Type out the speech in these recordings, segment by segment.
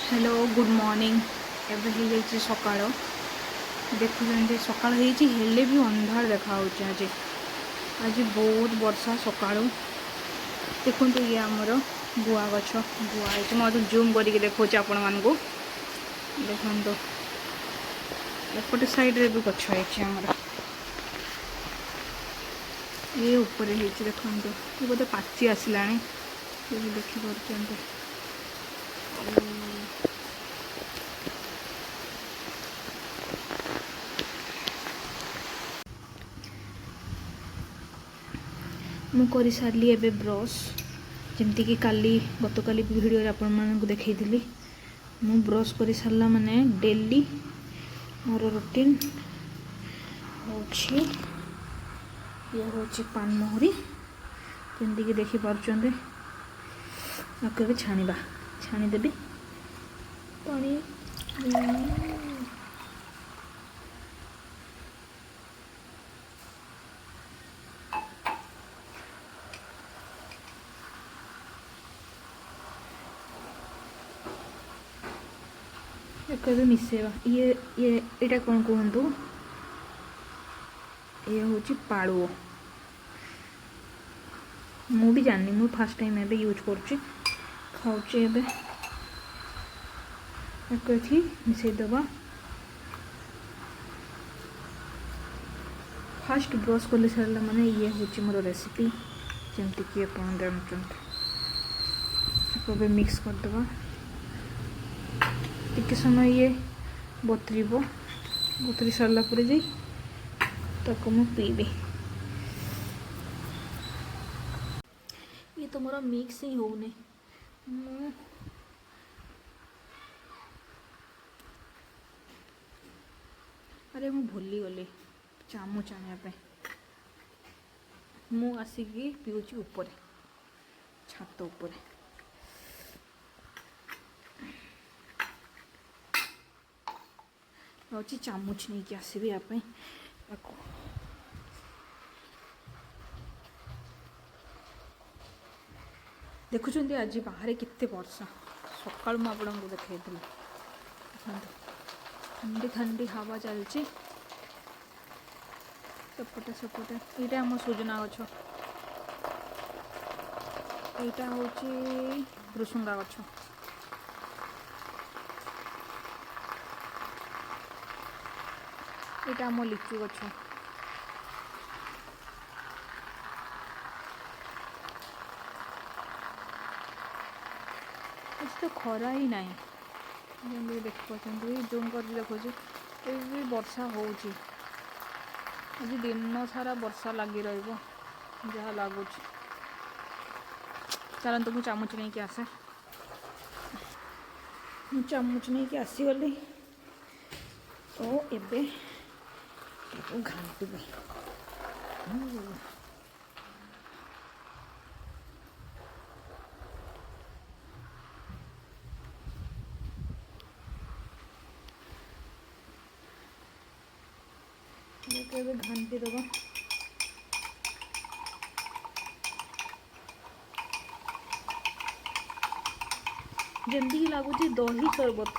Hello good morning. एबे हो जाइए सकाळ देखुं सकाळ हेले भी अंधार देखा आज आज बहुत वर्षा सकाळू देखु ये आमर गुआ गछ गुआ है मैं जूम करके देखा आपण मानक देखो एपटे साइड रे भी गछ है ये ऊपर देखो ये बोधे पाची आसला देखिए मुझे सारी एवं ब्रश जमती कि काली गत काली भिडियो आपण मानक देखी मु ब्रश कर सारा माने डेली मोर रूटीन होची ये होची पानमोहरी जमती कि देखी पार्चंते आपको छाणीबा छाणीदेवी पानी कभी मिसेवा ये कौन कहतु ये हूँ पाड़ुओ मु भी जानी मु फास्ट टाइम एबे यूज करुच्ची खाऊची एबे एथि मिसईदबा फास्ट ब्रश कर सारा माने ये हूँ मोर रेसिपी जमती कि आप जानते मिक्स करदे टिके समय ये बतरी सारा पर जा मु पीबी ये तो मोर मिक्स ही होने अरे मु भूली गली चामच आने मु आसिकी पीऊँच ऊपर छात ऊपर अच्छी चामच नहीं कि आसबि देखुं आज बाहर केते वर्षा सकाल मुझे देखी ठंडी ठंडी हवा चलती सेपटे सेपटे यहाँ आम सुजना गछ यहाँ हूँ भृसुंगा गछ यहाँ आम लिचु गछ तो खरा ही ना देख पाते जूम कर देखो ये वर्षा हो आज दिन सारा वर्षा लगी रहा लगुच चलते मुझे चामच नहीं कि आसे चामच नहीं कि आसीगली तो एबे घाटी घाटी दबा जल्दी लगुच दही शरबत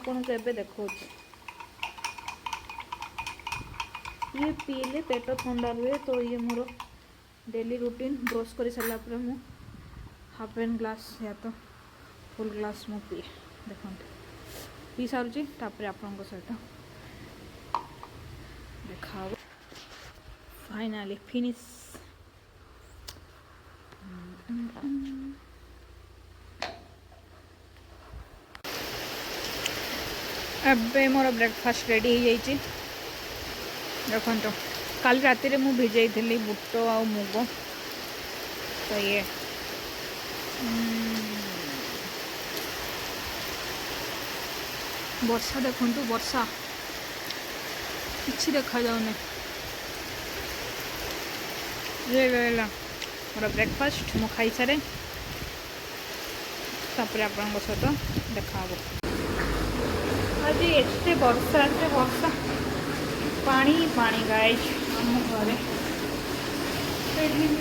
मुझे देखो ये पीले पेट ठंडा रुए तो ये मोर डेली रूटीन ब्रश कर सारा पर मु हाफ एंड ग्लास या तो फुल ग्लास मु पिए देखते पी सारूँ तापर आपण सहित देखा फाइनाली फिनिश एबे मोर ब्रेकफास्ट रेडी हो जाइए देखो काल राति रे मु भिजई थी बुट आ मुग तो ये वर्षा देखु वर्षा किसी देखा जाऊनी ये मोर ब्रेकफास्ट मु खाई सारे तापर आपण सहित देखा आज एते वर्षा पानी पानी गाइज आम घरे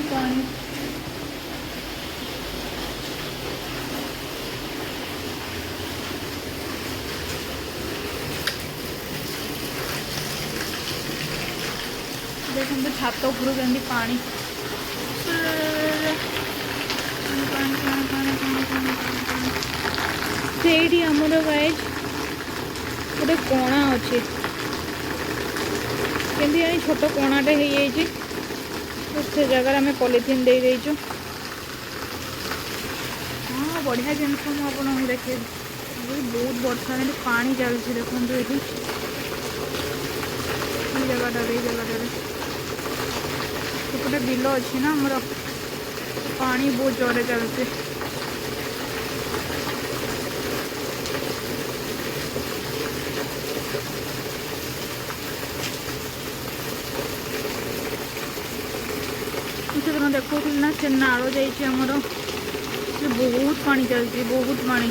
पानी देखते छात उपर के पानी से आमर गाइज गोटे कणा अच्छे कमी छोट कणाटे हो से जगार आम पॉलिथीन दे देचु। हाँ बढ़िया जिनस मुझे देखे बहुत वर्षा पानी चलती देखो ये जगह गोटे बिल अच्छी ना आमर पानी बहुत जोरे चलते से देखो ना से नाल जामर बहुत पानी चलती बहुत पानी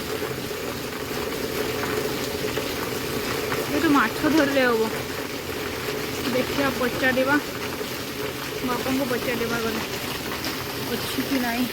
ये तो माछ धरले हम देखिए पचार बापा को पचार गले अच्छी कि नहीं।